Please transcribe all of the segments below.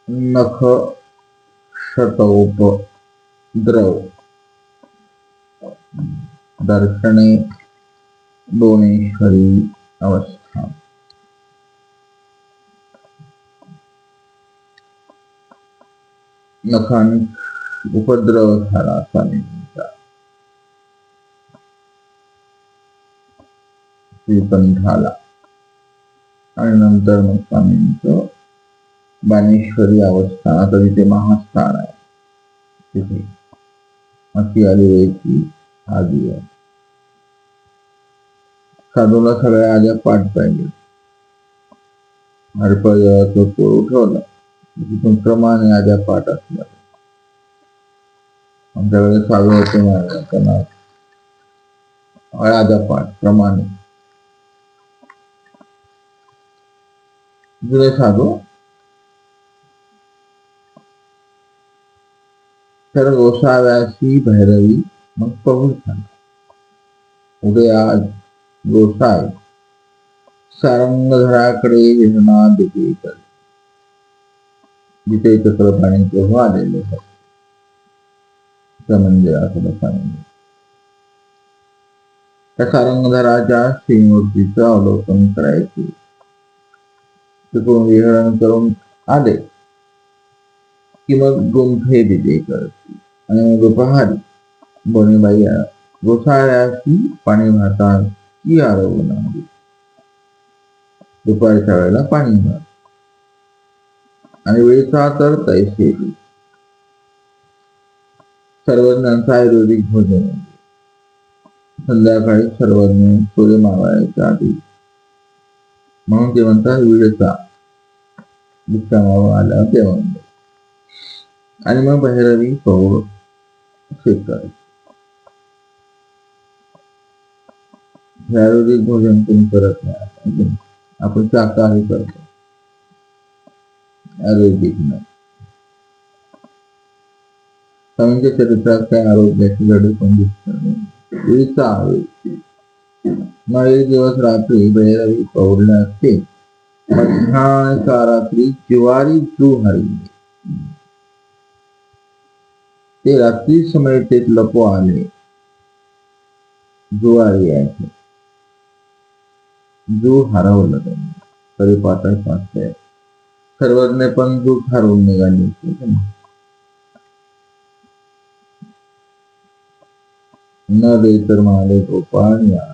नख शतोपद्रव दर्शने दोनेश्वरी अवस्था. नखांनी उपद्रव झाला स्वामींचा. श्रीकंठाला आणि नंतर मग स्वामींचं बाणेश्वरी अवस्था. आता तिथे महास्थान आहे. तिथे अशी आदिवेची आदी आहे. साधूला सगळ्या आद्या पाठ पाहिजे. हरपळचं पोळ उठवलं तिथून क्रमाने आद्या पाठ असल्या. आमच्याकडे साधू होते महाराज, त्यांना आद्या पाठ क्रमाने. जुने साधू तर गोसाव्यासी भैरवी मग प्रभू झाला. उदे आज गोसाय सारंगधराकडे विहना देते कर. जिथे चक्रपाणी प्रभू आलेले म्हणजे असं सांगितलं. त्या सारंगधराच्या श्रीमूर्तीचं अवलोकन करायचे. तिकडून विहरण करून आले कि मग गुंफे विजय करते आणि मग दुपारी बोनीबाई गोसाळ्याशी पाणी भातात की आरवून आली. दुपारच्या वेळेला पाणी भात आणि वेळचा तर तैसे. सर्वज्ञांचं आयुर्वेदिक भोजन. संध्याकाळी सर्वज्ञ सूर्य मावळायच्या आधी म्हणून ते म्हणतात वेळचा भिक्षा मावा आल्यावर जेवण. आणि मग भैरवी पौळ स्वीकार. आयुर्वेदिक भोजन कोणी करत नाही. आपण शाकाहारी करतो, आयुर्वेदिक नाही. स्वामींच्या चरित्रात काय आरोग्याची लढी पण दिसत नाही. वेळीचा मग एक दिवस रात्री भैरवी पौळल्या असते. मध्याच्या रात्री जिवारी जू हरली. ते रात्री समयतेत लपो आले. जुवारी आहे. जू हरवलं त्यांनी. तरी पाठच वाचते. सर्वज्ञ पण जू हरवून निघाली. न दे तर म्हणाले गोपाळ या.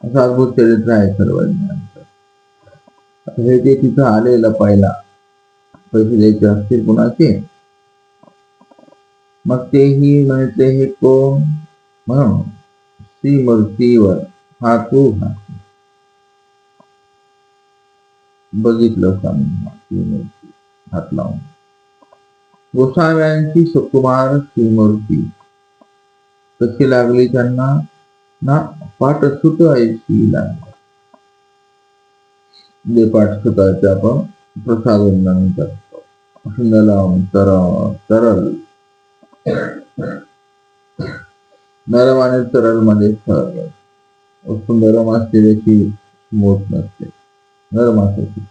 असं अद्भुत चरित्र आहे सर्वज्ञांचं. हे जे तिथं आले लपायला, पैसे द्यायचे असतील कुणाचे, मग तेही म्हणते हे कोण म्हणून श्रीमूर्तीवर हातू घातले. बघितलं स्वामींना श्रीमूर्ती हात लावून. गोसाव्यांची सुकुमार श्रीमूर्ती कशी लागली त्यांना ना पाठ सुत ऐशी लागली. जे पाठ सुताचे आपण प्रसाद वंदन करतो. सुंदरम तरल नरम आणि तरल मध्ये सुंदरम असते त्याची स्मूथ नसते. नरम असते.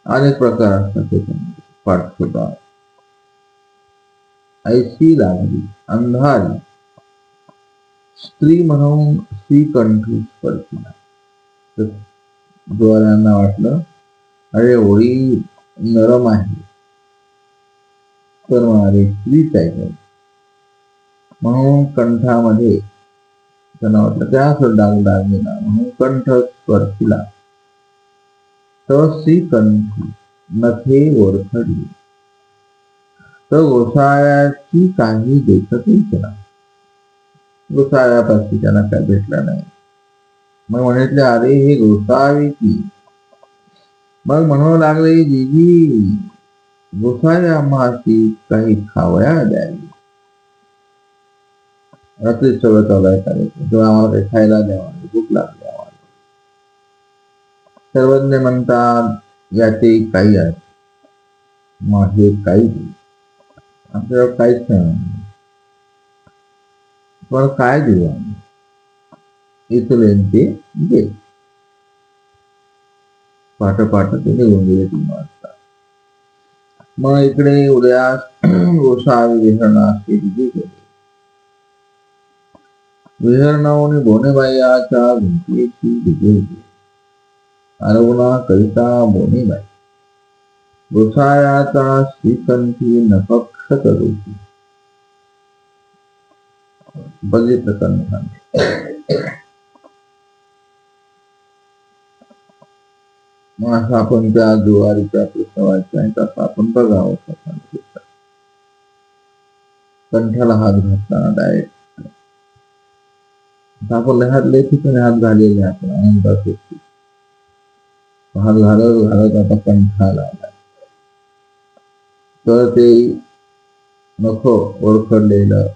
अनेक प्रकार असतात त्याच्यामध्ये. पाठ सुद्धा ऐशी लागली अंधारी स्त्री म्हणून श्रीकंठी स्पर्शिला. द्वारांना वाटलं अरे एवढी नरम आहे तर म्हणाले स्त्रीच आहे म्हणून कंठामध्ये त्यांना वाटलं त्या दागदागिना म्हणून कंठ स्पर्शिला. तर श्रीकंठी नखे ओरखडली. तर गोसाळ्याची काही देखतच नाही. गोसाळ्यापाशी त्यांना काय भेटलं नाही. मग म्हणाले अरे हे गोसावी की. मग म्हणू लागले जीजी गोसावी आम्हाशी काही खावया द्यावी. रात्री सगळं चालू करायचं तेव्हा आम्हाला काही खायला द्यावा. भूक लागली आम्हाला. सर्वज्ञ म्हणतात याचे काही आहे. माझे काही आपल्याला काहीच नाही. पण काय देऊ आम्ही इथले ते गेले. पाठ ते निघून गेले 3 वाजता. मग इकडे उद्या गोसावी विहरणाची गेली. विहरणावनी बोनेबाईच्या भिंतीची विजय अरवणा करिता बोनेबाई गोसाव्याचा श्रीकंठी नपक्ष करूची बघितलं कंठाने. मग असं आपण त्या जुवारीच्या प्रसवाच्या तसं आपण बघावं. कंठाला हात घातला डायरेक्ट. आपण लय ठिकाणी हात घालेले आपण आनंदात हात घालत घालत आता कंठाला आला. तर ते नको ओळखलेलं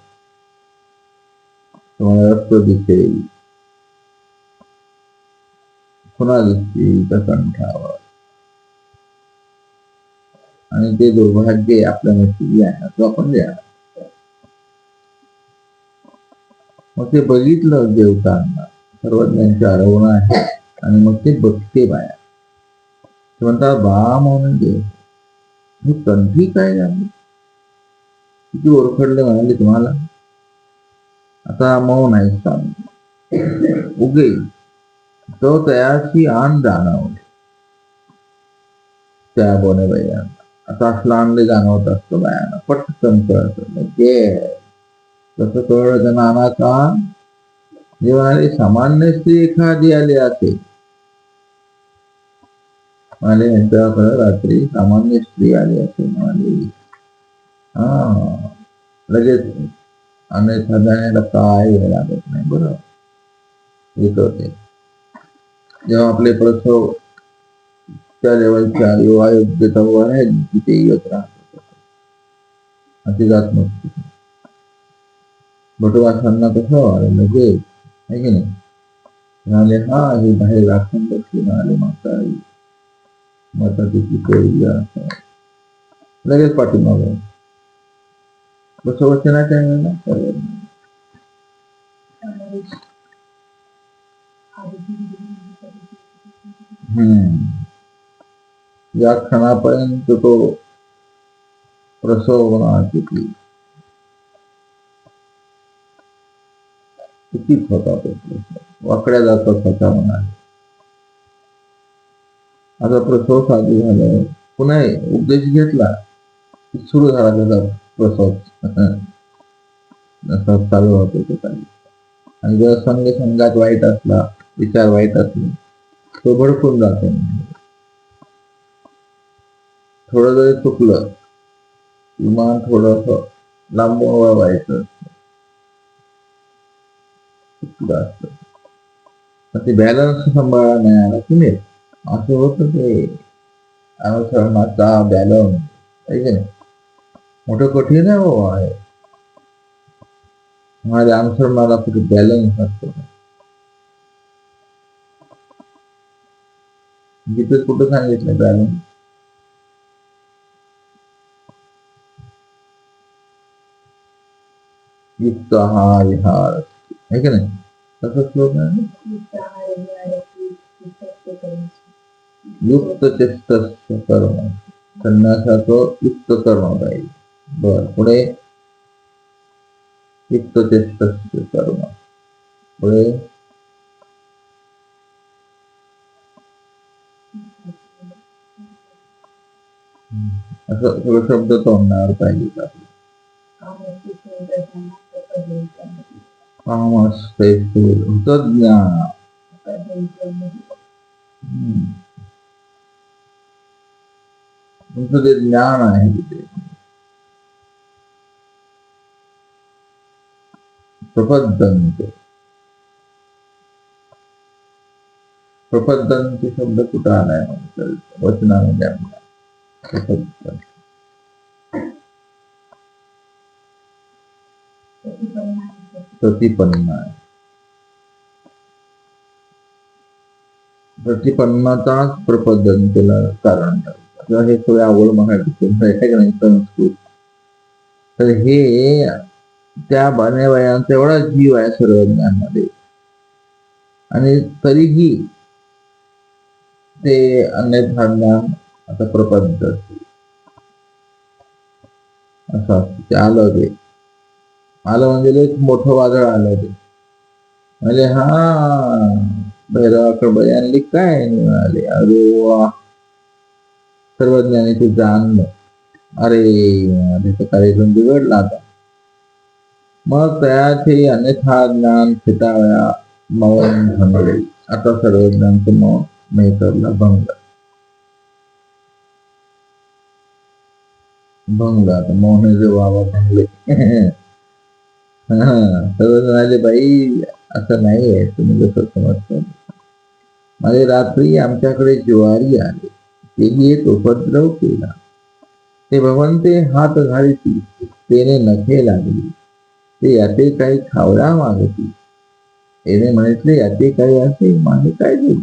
रक्त दिसेल पुन्हा दिसतील त्या कंठावर. आणि ते दुर्भाग्य आपल्या नशिबी आहे तो आपण द्या. मग ते बघितलं देवतांना सर्वज्ञांची आरवण आहे. आणि मग ते बघते बाया ते म्हणतात बा म्हणून देव ही कंठी काय झाली किती ओरखडले म्हणाले तुम्हाला. आता मौन आहे स्वामी उगे तो तयाची आण जाणवले त्या बोनेबाईयांना. आता असलं आणले जाणवत असतं बायांना पटकन कळत कसं कळलं त्या नानाचा जेव्हा सामान्य स्त्री एखादी आली असेल म्हणाले यांच्याकडे रात्री सामान्य स्त्री आली असेल म्हणाले लगेच अन्यथा जाण्याला काय वेळ लागत नाही. बरोबर येत होते जेव्हा आपले प्रसव त्या लेवलच्या योगायोग्यता आहे तिथे येत राहत अति जात नसते. बटवासांना कसं लगेच आहे की नाही म्हणाले हा हे बाहेर राखून बसले म्हणाले माता माता तिची पोळी लगेच पाठीमाग बसवचनाच्या वेळेला या क्षणापर्यंत तो प्रसव होणार किती कितीच होता तो प्रसव वाकड्या जातात होता म्हणाले. आता प्रसव साधू झालं पुन्हा उपदेश घेतला सुरू झाला त्याचा प्रसव चालू होतो तो काही. आणि जर संघात वाईट असला विचार वाईट असले तो भडकून जातो. थोडं जरी चुकलं विमान थोडस लांबून वळवायचं असत ते बॅलन्स सांभाळा नाही आला की नाही असं होतं ते अनुसरणाचा बॅलन्स आहे की नाही मोठं कठीण आहे हो आहे. माझ्या अनुसरणाला कुठे बॅलन्स असतो जिथे कुठं सांगितलं बॅलन्स युक्त आहार विहार आहे की नाही तसं श्लोक आहे. युक्त चेष्ट कर्म संन्यासाचं युक्त कर्म पाहिजे. बर पुढे युक्त चेष्ट कर्म पुढे असं सगळं शब्द तोंडावर पाहिजे आपले. होत ज्ञान तुमचं जे ज्ञान आहे तिथे प्रपद्यंते प्रपद्यंते शब्द कुठं आलाय वचनामध्ये आपल्या प्रपद्यंते प्रतिपन्ना प्रतिपन्नाचाच प्रपद्यंतेला कारण ठरतं. हे सगळे आवड मराठीतून नाही संस्कृत तर हे त्या बनेबायांचा एवढा जीव आहे सर्वज्ञांमध्ये, आणि तरीही ते अन्यथा ज्ञान आता प्रपंच असं ते आलं म्हणजे एक मोठं वादळ आलं ते, म्हणजे भैरवाकडे बाई आणली काय मिळाले, अरे वा, सर्वज्ञानी ते जाणलं, अरे त्याचा कार्यक्रम बिघडला आता. मग त्याचे अन्यथा ज्ञान फिटावया मौन भंगले. आता सर्वज्ञानचं मौन मेकरला भंगला आता मौनाचे बाबा भंगले. सर्व म्हणाले, बाई असं नाही आहे तुम्ही जसं समजतो. माझे रात्री आमच्याकडे ज्वारी आले, तेही एक उपद्रव केला. ते भगवंते हात घालती, तेने नखे लागली, ते याते काही खावडा मागती. त्याने म्हटले याते काही असे मागे काय देऊ.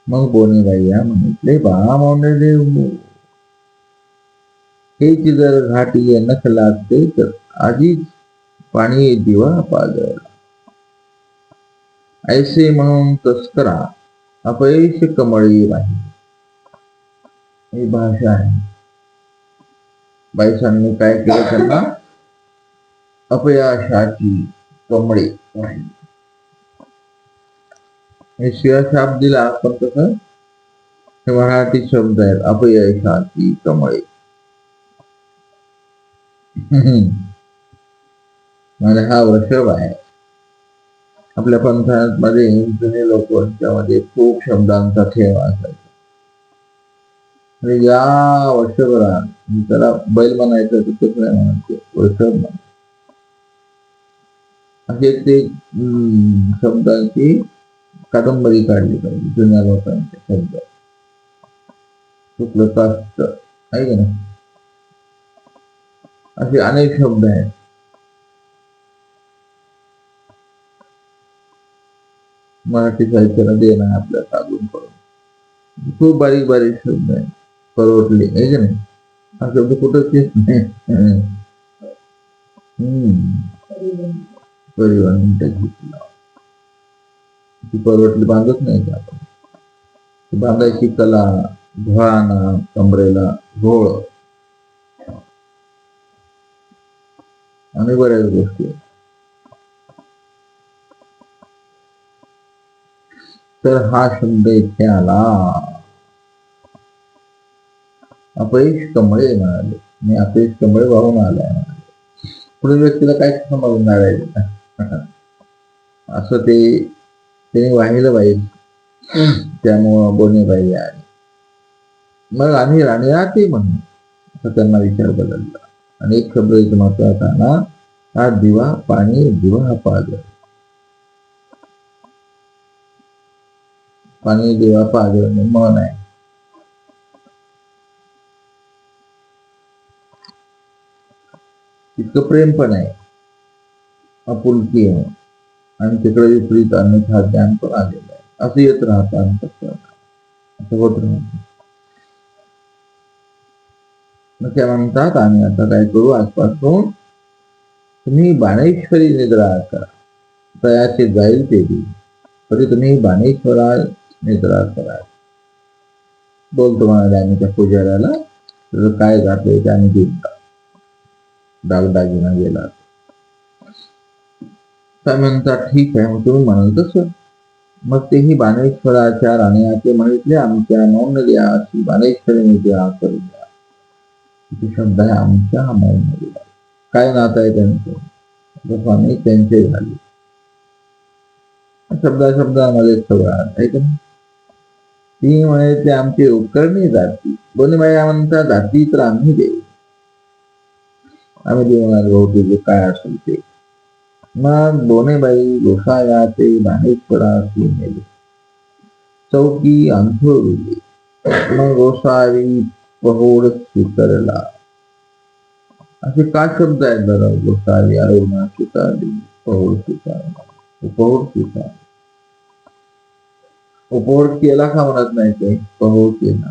मग बोनेबाईया म्हटले, बा मौने देव, हेच जर घाटी नख लागते तर आधीच पाणी दिवा पाजळ. ऐसे म्हणून तस्करा अपयश कमळी राही. ही भाषा आहे. बाईसांनी काय केलं त्यांना, अपयशाची कमळे राही. हे शिवशाप दिला, पण कसं हे मराठी शब्द आहेत, अपयशाची कमळे. म्हणजे हा वृषभ आहे. आपल्या पंथामध्ये जुने लोकांच्यामध्ये खूप शब्दांचा ठेव असायचा. म्हणजे या वर्षभरा त्याला बैल म्हणायचं तर तसं नाही म्हणायचं, वृषभ म्हणायचं. असे ते शब्दांची कादंबरी काढली पाहिजे जुन्या लोकांचे शब्द. शुक्ल कास्त आहे की नाही, असे अनेक शब्द आहेत. मराठी साहित्याला देणं आपल्या साधून करून खूप बारीक बारीक शब्द आहेत. परवडले आहे की नाही, हा शब्द कुठंच येत नाही. परिवहन ती परवडली बांधत नाही का आपण, बांधायची कला, घोळाना कमरेला घोळ आणि बऱ्याच गोष्टी. तर हा शब्द इथे आला, अपयश कमळे म्हणाले. मी अपयश कमळे वाहून आलाय म्हणाले. पुढे व्यक्तीला काय समजणार आहे असं ते वाहिलं पाहिजे. त्यामुळं बोनेबाई आली. मग आम्ही राणीराती म्हणू असं त्यांना विचार बदलला. आणि एक शब्द इथं महत्वाचा ना, हा दिवा पाणी दिवा पाजळ. पाणी दिवा पाजळ मन आहे. इतकं प्रेम पण आहे, आपुलकी आहे, आणि तिकडे विपरीत अन्यथा ज्ञान पण आलेलं आहे. असं येत राहतं, असं होत राहतं. मग त्या म्हणतात, आम्ही आता काय करू, आजपासून तुम्ही बाणेश्वरी निद्रा करा, तयाचे जाईल ते दिवस, तरी तुम्ही बाणेश्वरा निद्रा करा. बोलतो म्हणाले आम्ही त्या पुजाऱ्याला, तुझं काय घातलंय ते आम्ही देऊन टाक, दागदागिना गेला. काय म्हणतात, ठीक आहे, मग तुम्ही म्हणाल तसं. मग तेही बाणेश्वराच्या राणीयाचे म्हटले, आमच्या नोंद द्या, अशी बाणेश्वरी निद्रा करू द्या. किती शब्द आहे, आमच्या मौन द्या. काय नातं आहे त्यांचं, स्वामी त्यांचे झाले. शब्दामध्ये सगळं आहे का नाही. ती म्हणे ते आमची उपकरणी जाती. बोनेबाई म्हणतात, जाती तर आम्ही देऊ, आम्ही देणार बहुतेक जे काय असेल ते. मग बोनेबाई गोसाव्याचे बाणेश्वराशी नेले, चौकी अंथरुली. मग गोसावी पहोड स्वीकारला. असे का शब्द आहेत बरं, गोसावी आरोग्य स्वीकारली, पहोड स्वीकारला, उपहोड स्वीकार. उपहोड केला का म्हणत नाही ते, पहोड केला.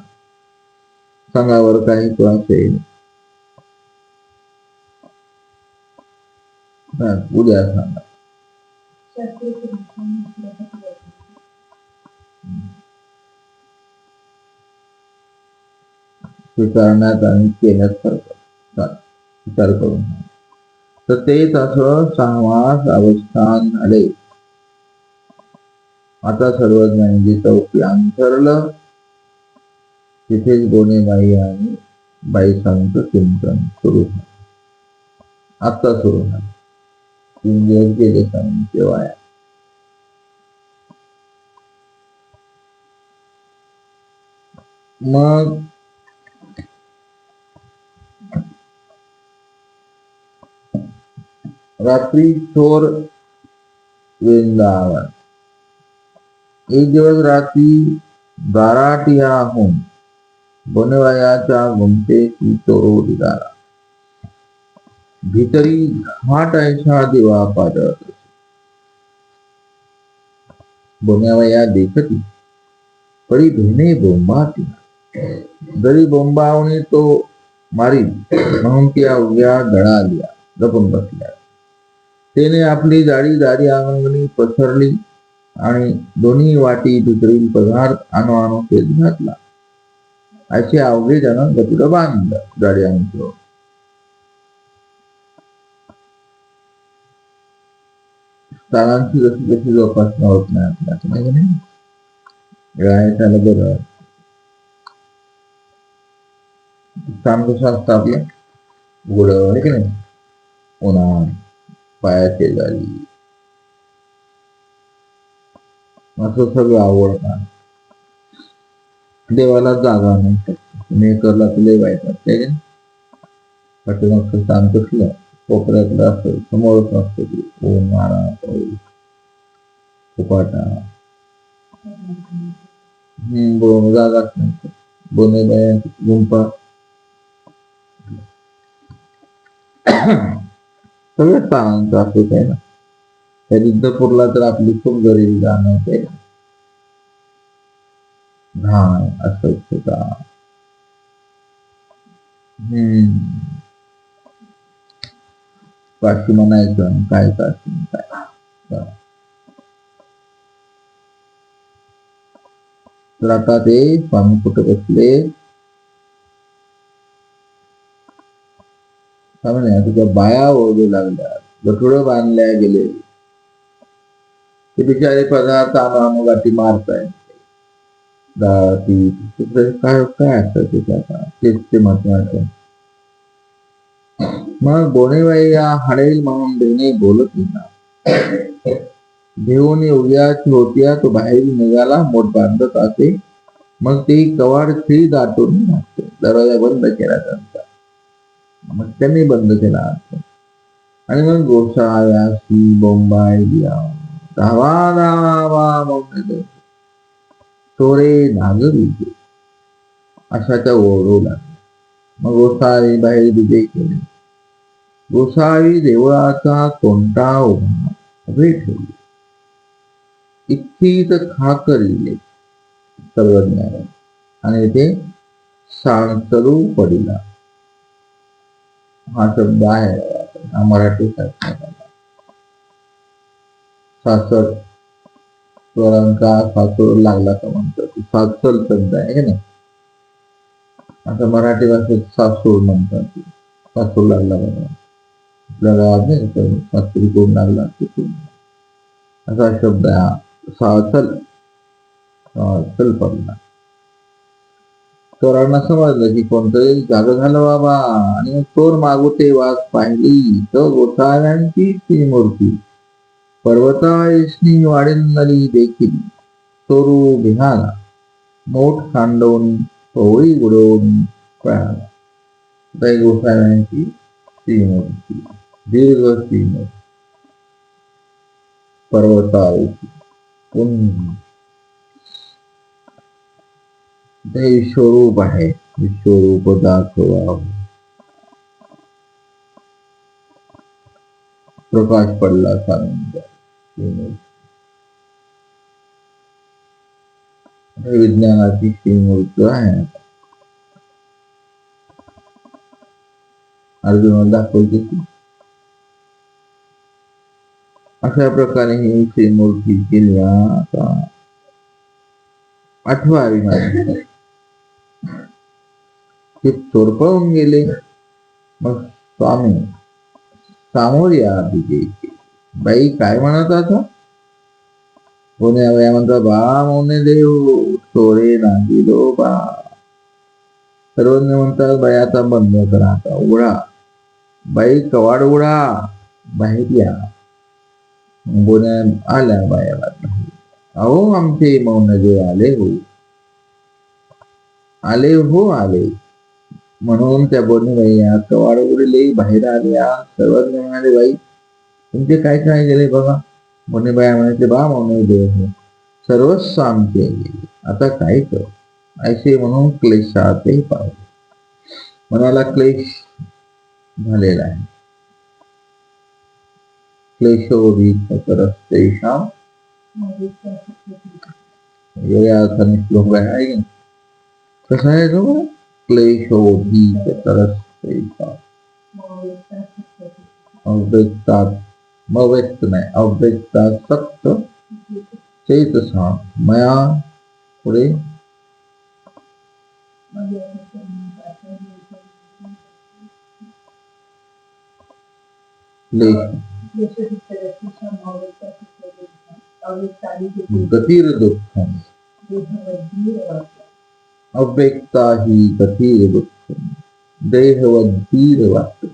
सांगावर काही त्रास येईल. उद्या सांगा. स्वीकारण्यात आणि केल्यात फरक विचार करून. तर तेच असं सहवास अवस्थान झाले. आता सर्वज्ञानी जिथं उपी अंतरलं तिथेच गोणेबाई आणि बाईसांचं चिंतन सुरू झालं. आता सुरू झालं. 3 दिवस गेले स्वामींचे वाया. मग रात्री चोर वृंदावन. एक दिवस रात्री दाराटियाहून बनवयाच्या गुंतेची चोरू निघाला. भीतरी घाट ऐसा दिवा पाडत. बनवया देखती परी भेने बोंबाती. जरी बोंबावणे तो मारी म्हणून ती अवघ्या दळाल्या लपून बसल्या. त्याने आपली जाडी अंगणी पसरली आणि दोन्ही वाटी भितरील पदार्थ आणू तेच घातला. असे अवघे जण गटुड बांधलं जाडी अंगणीवर. स्थानांची जशी जशी जोपासना होत नाही आपल्याला माहिती नाही. त्याला बरं स्थान कसं असतं आपलं उघड आहे की नाही. उन्हात पायाचे झाली असं सगळं आवडतात. देवाला जागा नाही. मेकरला तुला वाईट असते. पाठीमागचं स्थान कसलं कोपऱ्यातलं असतं. समोरच असतं ते ऊन वारा पाऊस फुपाटा. जागाच नाही. बोने बायांची गुंपा सगळ्या स्थानांचं असत आहे ना. त्या युद्धपूरला तर आपली खूप गरिबी जाणवते. घाण अस्वच्छता. काशी म्हणायचं काय काशी काय. तर आता ते स्वामी कुठे बसले तुझ्या बाया ओढू लागल्या. गठुडं बांधल्या गेले. ते बिचारे पदार्थ आणू गाठी मारताय. काय काय असतं त्याच्या तेच ते महत्वाचं. मग बोनेबाई या हडेल म्हणून देणे बोलत ना. घेऊन उद्याची होत्या तो बाहेर निघाला. मोठ बांधत असे. मग ते कवाड खिळी दाटून घातले. दरवाजा बंद केला त्यांचा. मग त्यांनी बंद केला. आणि मग गोसाव्यासी बोंबाई दिया धावा धावा चोरे नागरिक अशाच्या ओरडू लागले. मग गोसावी बाहेर विजय केले. गोसावी देवळाचा कोणता उभे ठेवले. इतकीच खाकरिले सर्वज्ञाने आणि ते सांचलू पडिला. हा शब्द आहे मराठी शास्त्रात. सासर स्वरांचा सासूर लागला तर म्हणतात. सासल शब्द आहे की नाही. आता मराठी भाषेत सासूर म्हणतात. सासूर लागला बघा आपल्या गावात नाही. सासरी कोण लागला असा शब्द आहे हा. सासल सासल पडला. चोरांना समजलं की कोणतरी जाग झालं बाबा. आणि चोर मागुते वास पाहिली तर गोसाव्यांची ती मूर्ती पर्वतायसनी वाढिंदली देखील चोरू बिहाला. मोठ सांडवून पवळी उडवून पळाला. गोसाव्यांची ती मूर्ती दीर्घ ती मूर्ती पर्वतायसी ते विश्वरूप आहे. विश्वरूप दाखवा. प्रकाश पडला सांगितलं. विज्ञानाची श्रीमूर्त आहे. अर्जुनाला दाखवायची ती अशा प्रकारे ही श्रीमूर्तीची लीला आता 8वी माझी ते चोर पळून गेले. मग स्वामी सामोर या बाई काय म्हणत आता? कोणी वया म्हणतो बा मोने देव चोरे नाही लो बा. सर्वज्ञ म्हणतात बाई आता बंद करा, आता उघडा. बाई कवाड उघडा, बाहेर या. बोन्या आल्या बायाला. अहो आमचे मौन देव आले हो, आले हो आले. म्हणून त्या बोनी बाई कवाड उघडले, बाहेर आल्या. सर्वज्ञ म्हणाले बाई तुमचे काय काय गेले बघा. बोनी बाया म्हणायचे बा मौन देव हो, सर्वस्व आमचे गेले, आता काय कर. ऐसे म्हणून क्लेशातही पावले. मनाला क्लेश झालेला आहे. क्लेशोभित तरस्तेषां वेगळ्या अर्थाने श्लोक आहे की कसा आहे तो? क्लेशोभित तरस्तेषां अव्यक्तात अव्यक्त नाही अव्यक्तात सक्त चेतसा मया पुढे गतीर दुःखम अव्यक्ता ही गतीर दुःखम देहवधीर वाटत.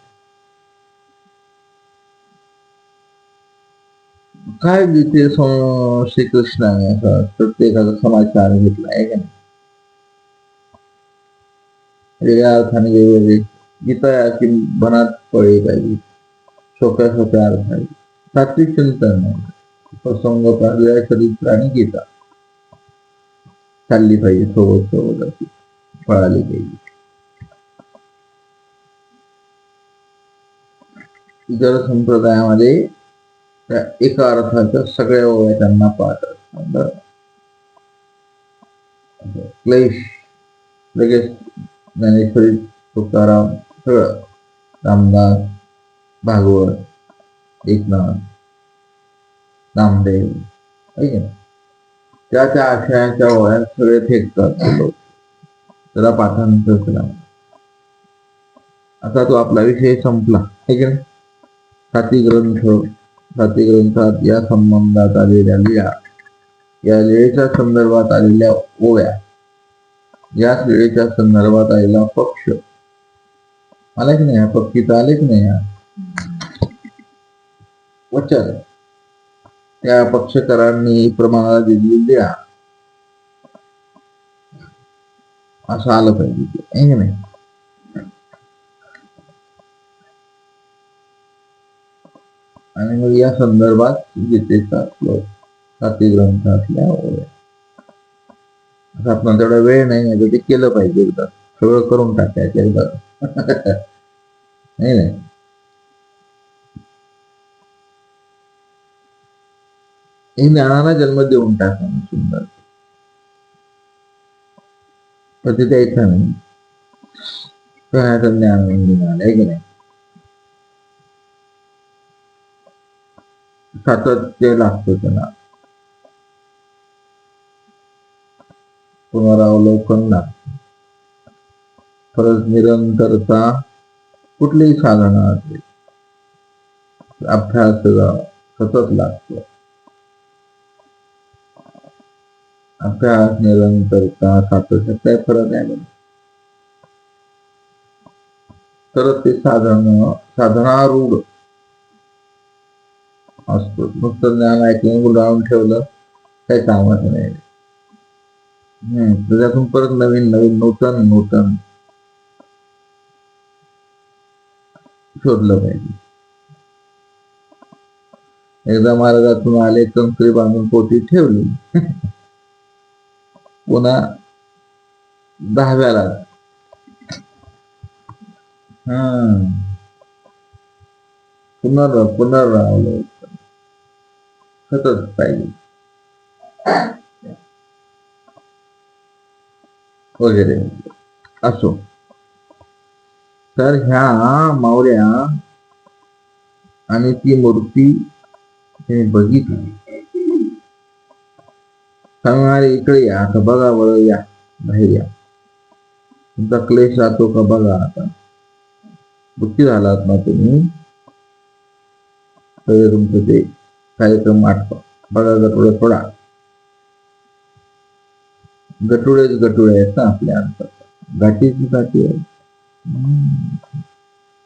काय गीते श्रीकृष्णाने असं प्रत्येकाचा समाचार घेतला आहे का नाही? वेगळ्या अर्थाने वेगवेगळे गीता याची बनात पडली पाहिजे, सोप्या सोप्या अर्थाने. सात्विक चिंतन नाही, प्रसंग पाहिल्या चरित्राने गीता चालली पाहिजे, सोबत सोबत अशी पळाली पाहिजे. इतर संप्रदायामध्ये त्या एका अर्थाच्या सगळ्या ओव्या त्यांना पाहत असतात. क्लेश लगेच ज्ञानेश्वरी, तुकाराम, सगळं रामदास, भागवत, एकनाथ, नामदेव, त्या त्या आशयाच्या ओळ्यात सगळे फेकतात लोक. त्याला पाठांतर केला. आता तो आपला विषय संपला आहे की नाही? साती ग्रंथात या संबंधात आलेल्या लीळा, या लीळेच्या संदर्भात आलेल्या ओव्या, या लीळेच्या संदर्भात आलेला पक्ष आले की नाही? पक्षी तर आले की नाही? वचन त्या पक्षकारांनी प्रमाणाला दिलेली लीळा असं आलं पाहिजे आहे की नाही? आणि मग या संदर्भात गीतेचा श्लोक, साती ग्रंथातल्या ओव्या. आपण तेवढा वेळ नाही तर ते केलं पाहिजे एकदा, सगळं करून टाकायचं एकदा. नाही नाही, हे ज्ञानाला जन्म देऊन टाकणं सुंदर, पण ते द्यायचं नाही. ज्ञान आहे की नाही? सातत्य लागतं त्याला, पुनरावलोकन लागतं, परत निरंतरता कुठलीही साधना असेल, अभ्यास सतत लागतो. अभ्यास, निरंतरता, सातत्य काय फरक आहे बरं? तर ते साधनारूढ असतो. नुसतं ज्ञान ऐकून गुंडाळून ठेवलं काही कामाचं नाही. त्याच्यातून परत नवीन नवीन नूतन शोधलं पाहिजे. एकदा महाराजातून आले, कंकरी बांधून पोटी ठेवली, पुन्हा 10व्याला पुनरावलोकन सतत पाहिजे वगैरे असो. तर ह्या मावळ्या आणि ती मूर्ती तुम्ही बघितलं. सांगणारे इकडे या, आता बघा बरं, या बाहेर या, तुमचा क्लेश राहतो का बघा. आता दुःखी झालात ना तुम्ही, तर तुमचं ते कार्यक्रम आठवा. बघा गटुडा थोडा, गटुडेच गटुडे आहेत ना आपल्या अंतर, गाठीची गाठी आहे.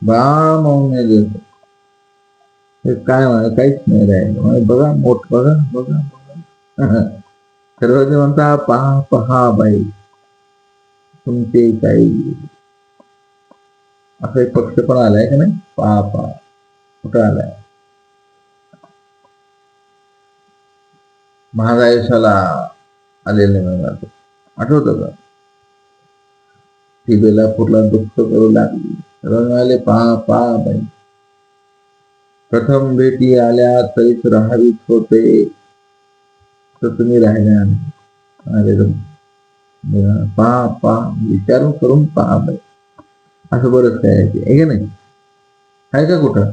बा मौन देतो हे काय म्हणा, काहीच नाही राहिलं. बघा मोठ, बघा बघा बघा. सर्वजण म्हणता पहा पहा बाई तुमचे काही, असा एक पक्ष पण आलाय का नाही, पहा पहा. कुठं आलाय? महागायशाला आलेले मला आठवतं का? ती बेलापूरला दुःख करू लागली. रंगाले पहा पहा बाई, प्रथम भेटी आल्या तरीच राहावीच होते, तर तुम्ही राहिल्या नाही. अरे पहा पहा, विचारून करून पहा बाई. असं बरंच काय आहे की नाही, आहे का कुठं?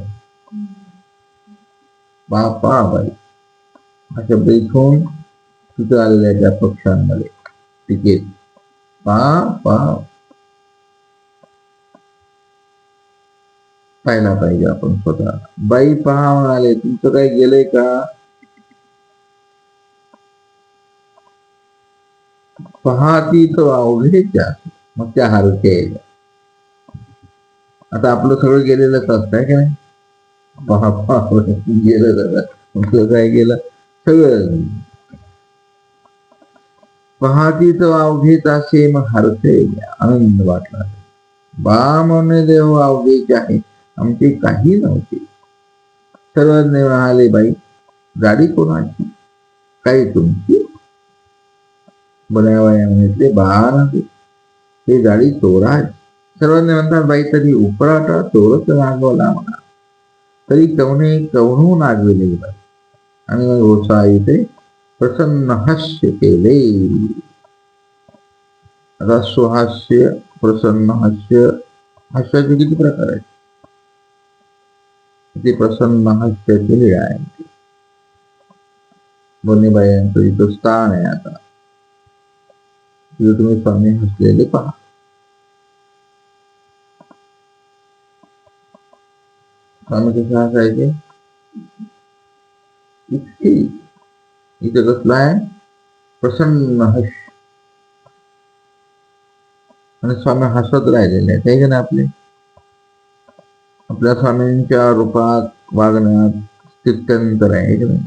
पहा पहा बाई हा शब्द इथून तिथं आलेल्या त्या पक्षांमध्ये टिकेल. पहा पहा पाहायला पाहिजे आपण स्वतः. बाई पहा म्हणाले, तुमचं काही गेलंय का? पहाती तो अवघे त्या, मग त्या हरते. आता आपलं सगळं गेलेलंच असतंय का नाही. पहा पहा गेलं दादा, तुमचं काय गेलं सगळं. पहाती तो अवघेच असे मग हरते, आनंद वाटला. बा म्हणे देव अवघेच आहे, आमचे काही नव्हते. सर्वज्ञ म्हणाले, बाई गाडी कोणाची, काही तुमची? बनावया म्हटले, बा ते गाडी चोराची. सर्वज्ञ म्हणतात, बाई तरी उपराटा चोरच नागवला म्हणा, तरी कवणे कवणू नागविले बाई. आणि मग होसा इथे प्रसन्न हास्य केले. आता सुहास्य, प्रसन्न हास्य, हास्याचे किती प्रकार आहेत? ते प्रसन्न हास्याची लीळा आहे. बोनीबाईंचं इथं स्थान आहे. आता तिथे तुम्ही स्वामी हसलेले पहा. स्वामी कसे हसायचे इतके, इथे कसला आहे प्रसन्न हास्य, आणि स्वामी हसत राहिलेले आहेत हे ना. आपल्या स्वामींच्या रूपात वागण्यात स्थित्यंतर आहे की नाही.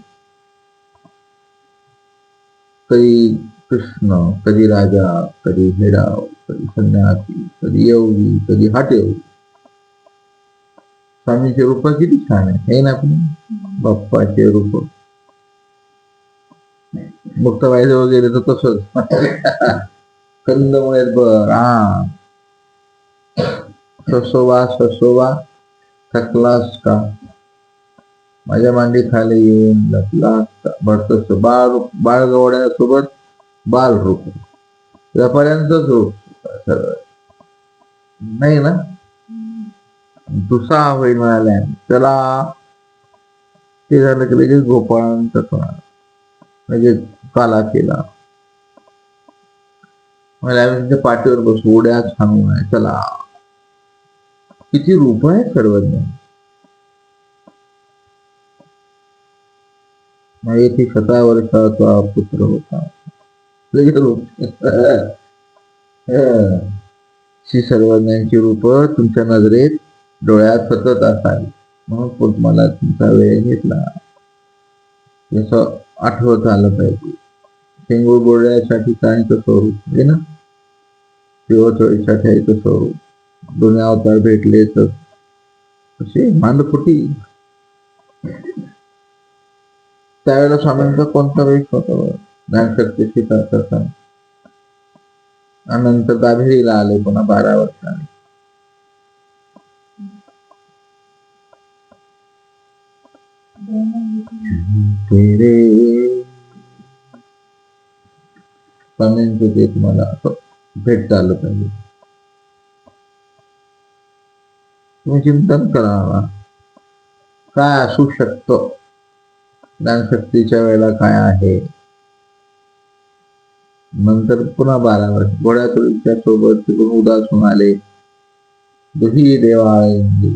कधी कृष्ण, कधी राजा, कधी हेराव, कधी संन्यासी, कधी योगी, कधी हटयोगी. स्वामीचे रूप किती छान आहे हे ना. आपले बाप्पाचे रूप मुक्ताबाईचं वगैरे तर तसंच कंदमुळे राम ससोबा ससोबा थकलास का, माझ्या मांडी खाली येऊन लपलास का. भरतस बाळ गवड्यासोबत बाल रूप, व्यापाऱ्यांचंच रूप सगळं नाही ना. तुसा होईल म्हणाल्या त्याला, ते झालं की लगेच गोपाळांचा लगेच काला केला. मला आम्ही पाठीवर बसू, उड्या सांगू नये चला. किती रूप आहे सर्वज्ञ. मग 17 वर्षाचा पुत्र होता, लगेच रूप. श्री सर्वज्ञांची रूप तुमच्या नजरेत डोळ्यात सतत असावी, म्हणून तुम्हाला तुमचा वेळ घेतला. जसं आठवत आलं पाहिजे. शेंगूळ बोलण्यासाठी काहीच स्वरूप आहे ना, पिवळचोळीसाठी आहे स्वरूप. दोन्ही अवतार भेटले तर असे मांडफुटी. त्यावेळेला स्वामींचा कोणता वेळ होता ज्ञानशक्तीची करता. नंतर दाभेरीला आले पुन्हा 12 वर्षांनी. स्वामींचं ते तुम्हाला असं भेटता आलं पाहिजे. तुम्ही चिंतन करा काय असू शकतं. ज्ञानशक्तीच्या वेळेला काय आहे, नंतर पुन्हा 12 वर्ष घोड्या तुळीच्या सोबत तिकडून उदासून आले. दुही देवाळी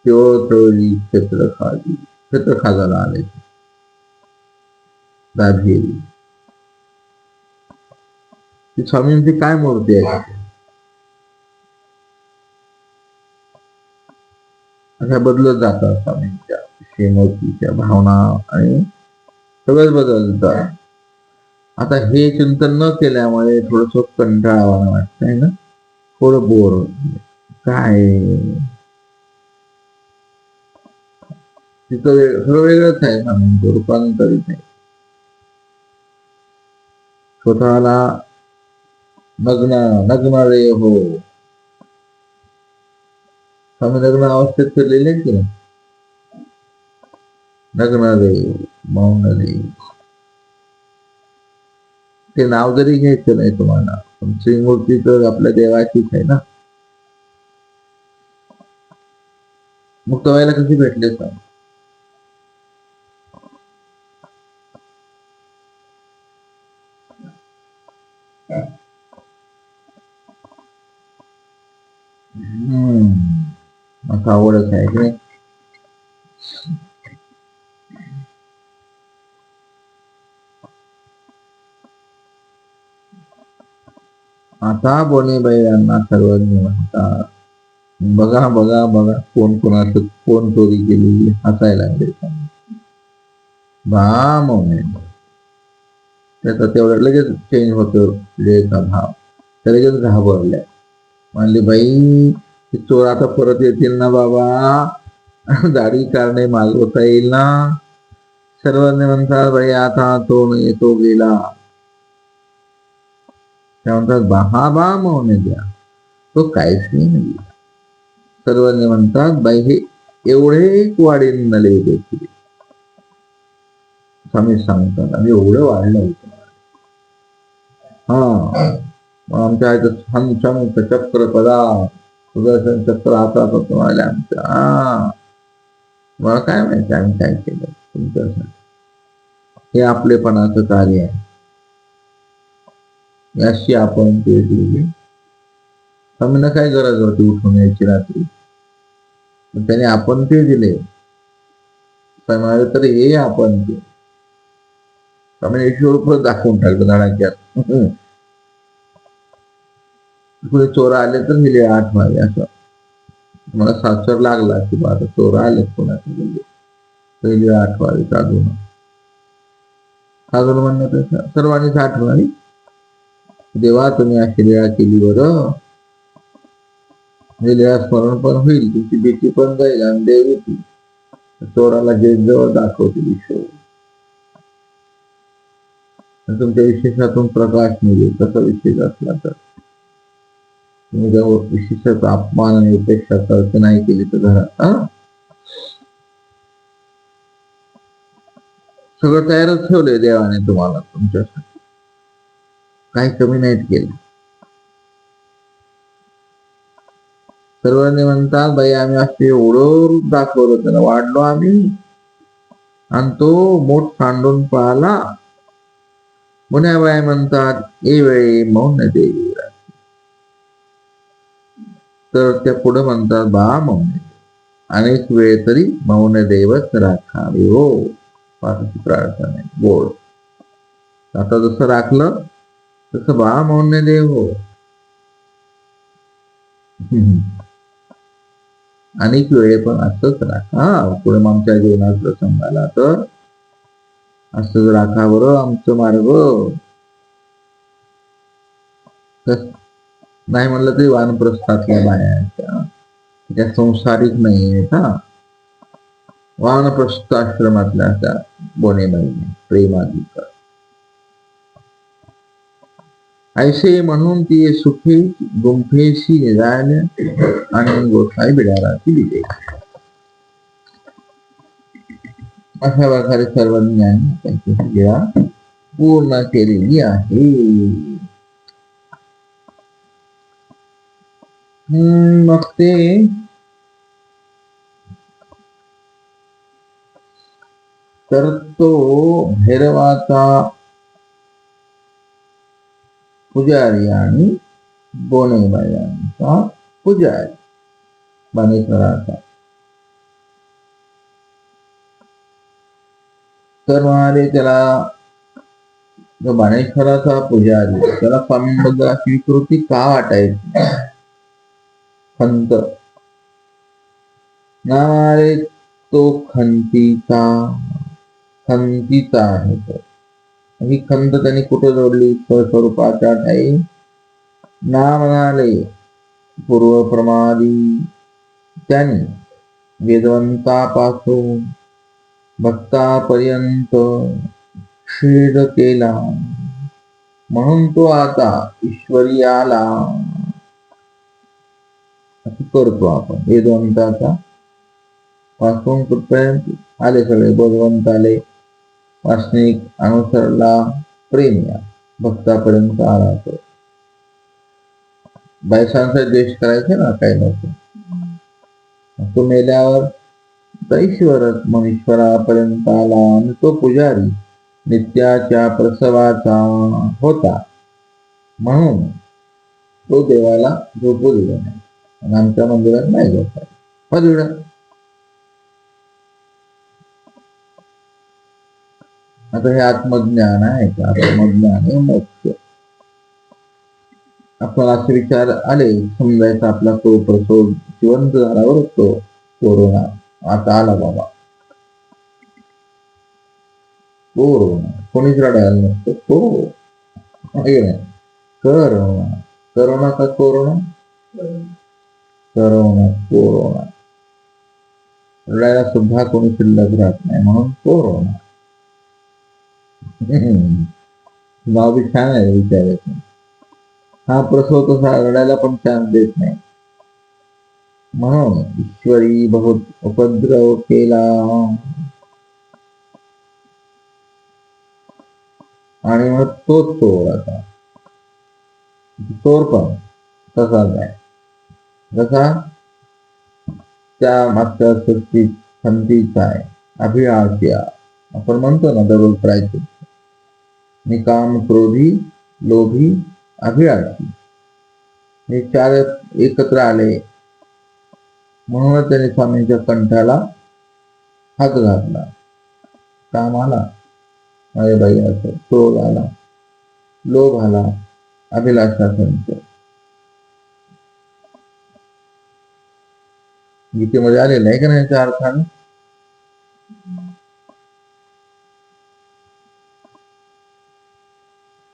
चोळी क्षेत्र खाली क्षेत्र खाजाला आले. दाभेरी ती स्वामींची काय मूर्ती आहे, अशा बदलत जातात स्वामींच्या मूर्तीच्या भावना आणि सगळंच बदलतं. आता हे चिंतन न केल्यामुळे थोडस कंटाळावाणं वाटतंय ना, थोडं बोर काय तिथं सगळं वेगळंच आहे. स्वामींचं रूपांतरित आहे. स्वतःला नग्न रे हो, स्वामी लग्न अवस्थेत फिरलेले की नाही, नग्न रे मौन रे, ते नाव जरी घ्यायचं नाही तुम्हाला, पण श्रीमूर्ती तर आपल्या देवाचीच आहे ना. मुक्त व्हायला कशी भेटले सांग. आता आवडच आहे की आता बोनेबाईंना सर्वज्ञ म्हणतात. बघा बघा बघा कोण कोणाचं कोण चोरी केली, हसायला लागले. त्याचा तेवढं लगेच चेंज होतो लेचा भाव. त्या लगेच घाबरल्या. म्हणले बाई चोर आता परत येतील ना बाबा, दाढी कारणे मागवता येईल ना. सर्वांनी म्हणतात बाई आता तो नाही तो गेला. त्या म्हणतात बा मौन द्या, तो काहीच नाही. सर्वांनी म्हणतात बाई हे एवढे वाढीन नले देखील. स्वामी सांगतात आणि एवढं वाढलं होतं. आमच्या इथं छान छान चक्र पदा सुदर्शन चक्र हातात होतो आले आमच्या. मला काय माहिती आम्ही काय केलं तुमच्यासाठी. हे आपलेपणाचं कार्य आहे. याशी आपण ते दिले. स्वामींना काय गरज होती उठून यायची रात्री, पण त्याने आपण ते दिले. म्हणाले तर हे आपण ते स्वामी 100 रुपये दाखवून टाकलं धडाक्यात. पुढे चोर आले तर दिले 8 वाजे असं. मला सासर लागला की आता चोर आले कोणाचे गेले पहिले 8 वाजे साधून म्हणण्यापेक्षा सर्वांनीच आठवण देवा तुम्ही अशी लीळा केली बरं. लीळा स्मरण पण होईल, तुमची भीती पण जाईल आणि देवी चोराला जेल जवळ दाखवतील ईश्वर. तुमच्या विशेषातून प्रकाश मिळेल. तसा विशेष असला तर तुम्ही जेव्हा विशेषाचा अपमान आणि उपेक्षा अर्थ नाही केली तर घरात सगळं तयारच ठेवलंय देवाने तुम्हाला तुमच्यासाठी, काही कमी नाहीत केलं. सर्वांनी म्हणतात बाई आम्ही असे एवढं रूप दाखवलं त्याला वाढलो आम्ही, आणि तो मोठ सांडून पाहला. मुन्याबाई म्हणतात ए वेळी मौन देवी, तर त्या पुढे म्हणतात बा मौन अनेक वेळ तरी मौन देवच राखावे हो. प्रार्थना आहे गोड. आता जसं राखलं तसं बा मौन देव हो. अनेक वेळे पण असंच राखा. पुढे आमच्या जीवनात प्रसंग आला तर असंच राखा बरं आमचं मार्ग. नाही म्हणलं तरी वानप्रस्थातल्या बाया त्या संसारिक नाही आहेत. वानप्रस्थ आश्रमातल्या त्या बोनेबाईने प्रेमाधिक ऐसे म्हणून ती सुखी गुंफेशी जायला आणि गोसाई बिडाला दिले. अशा प्रकारे सर्वज्ञांनी त्यांची क्रिया पूर्ण केलेली आहे. मग ते तर तो भैरवाचा पुजारी आणि बोनेबाईचा पुजारी बाणेश्वराचा. तर म्हणाले त्याला जो बाणेश्वराचा पुजारी त्याला स्वामींबद्दल अशी विकृती का वाटायची, खंत नावारे तो खंतीचा आहे. तर ही खंत त्यांनी कुठे जोडली, स्वरूपाच्या ठाई ना म्हणाले पूर्वप्रमादी त्यांनी वेदवंतापासून भक्तापर्यंत छेद केला, म्हणून तो आता ईश्वरीयाला असं करतो आपण. वेदवंताचा पासून कुठपर्यंत आले सगळे, बोधवंत आले, वासनिक अनुसरला, प्रेम या भक्तापर्यंत आला. तो बायसांचा द्वेष करायचे ना काही लोक, तो मेल्यावर ईश्वरच मग ईश्वरापर्यंत आला. आणि तो पुजारी नित्याच्या प्रसवाचा होता, म्हणून तो देवाला झोपू दिला नाही. आणि आमच्या मंदिरात नाही झोपायला. आता हे आत्मज्ञान आहे का? आत्मज्ञान हे मोक्ष. आपल्याला असे विचार आले, समजायचा आपला तो प्रसव जिवंत झाल्यावर तो कोरोना आता आला बाबा. कोरोना कोणीच रडायला नसतं. करोना करोना का कोरोना, करोना कोरोना रडायला सुद्धा कोणी शिल्लक राहत नाही, म्हणून कोरोना. नाव बी छान आहे विचारायचं. हा प्रसव तसा रडायला पण चान्स देत नाही, म्हणून ईश्वरी बहुत उपद्रव केला. आणि मग तोच चोर आता, चोर पण तसाच आहे जसा त्या मागच्या सृष्टीत खंतीचा आहे. अभिलाषया आपण म्हणतो ना दररोज प्रायचे, निकाम, क्रोधी, लोभी, अभिलाषी हे चार एकत्र आले, म्हणूनच त्याने स्वामींच्या कंठाला हात घातला. काम आला, अरे बाई असं, क्रोध आला, लोभ आला, अभिलाषा संच. गीतेमध्ये आलेलं आहे का नाही याच्या अर्थाने?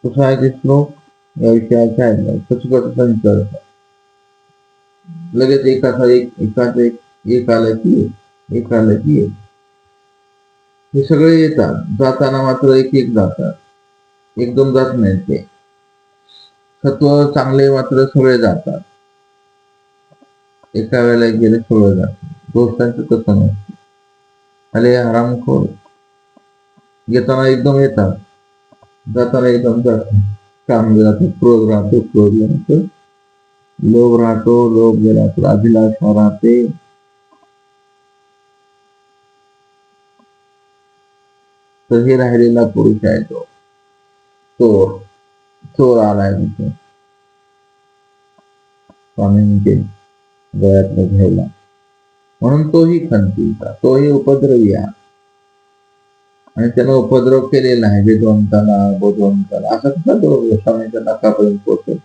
कुठं आहे ते श्लोक या विषयाचा आहे? सचगट संचर, लगेच एकाच एक आलं की एक. हे सगळे येतात, जाताना मात्र एक जातात, एकदम जात नाही. ते सत्व चांगले मात्र सगळे जातात, एका वेळेला गेले सगळं जातात. दोस्तांचं तसं नसतं. अरे हरामखोर येताना एकदम येतात, जाताना एकदम जातात. काम गेला तर क्रोध राहतो, क्रोध गेला तर लोभ राहतो, लोभ गेला तर अभिलाषा राहते. तर हे राहिलेला पुरुष आहे तो चोर आलाय तिथे स्वामींचे गळ्यातलं घ्यायला, म्हणून तोही खंतीचा, तोही उपद्रवी आहे. आणि त्यानं उपद्रव केलेला आहे वेदवंताला, बोधवंताला. असं कसा तो स्वामींच्या नाकापर्यंत पोहोचेल?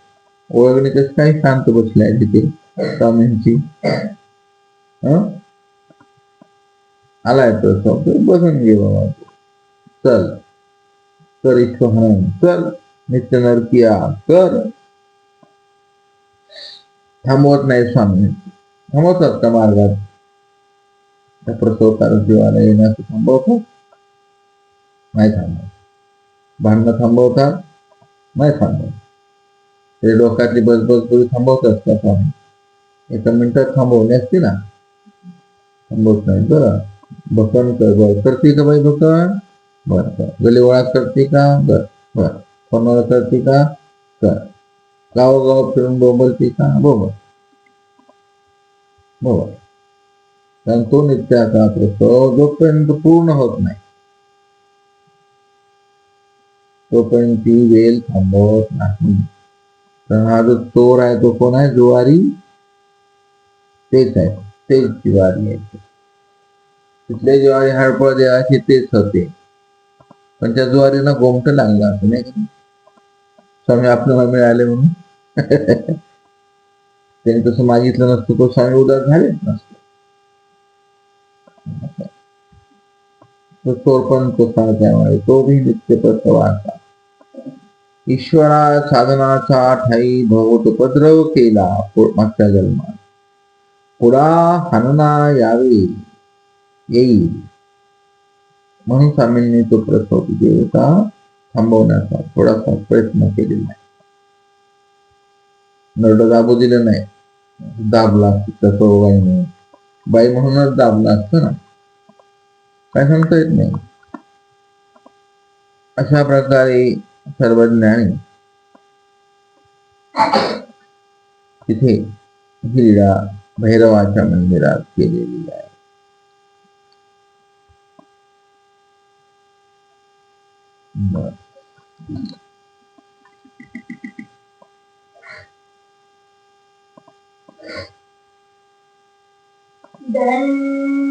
ओळखणे कसं काही शांत बसलाय तिथे स्वामींची. आलाय तो बसून घे बाबा, चल कर ईश्वहन, चल नित्य नरकिया कर. थांबवत नाही स्वामी. थांबवतात का मार्गात? त्या प्रसवकारक जीवाला येण्याचं थांबवतात? नाही थांबवत. भांडणं थांबवतात? नाही थांबवत. ते डोक्यातली बसबस थांबवतात का स्वामी? एका मिनिटात थांबवली असते ना, थांबवत नाही. बरं भकन कर, बरं करते का बाई भकन, बर कर. गलीवळात करते का, बर फोनवर करते का, कर. गावोगाव फिरून बोंबलते का, बोंबल. कारण तो नित्याचा प्रसव जोपर्यंत पूर्ण होत नाही तोपर्यंत ती वेल थांबवत नाही. तर हा जो चोर आहे तो कोण आहे? जुवारी तेच आहे, तेच जिवारी आहे. तिथले ज्वारी हडपळ देवाचे तेच होते, पण त्या ज्वारीला गोमट लागलं असं नाही का? स्वामी आपल्याला मिळाले म्हणून त्यांनी तसं मागितलं नसतं तो स्वामी उदार झालेच नसतो. तो चोर पण तसा, त्यामुळे तो भी नित्य प्रसवाचा ईश्वरा साधनाचा ठाई भोवत उपद्रव केला मागच्या जन्मात, पुढा हाणना यावे येईल म्हणून स्वामींनी तो प्रसव देवता थांबवण्याचा थोडासा प्रयत्न केलेला आहे. नरड दाबू दिलं नाही, दाबला तसं बाईने, बाई म्हणूनच दाबला असतं ना, काय सांगता येत नाही. अशा प्रकारे सर्वज्ञानी तिथे ही लीला भैरवाच्या मंदिरात केलेली आहे. Then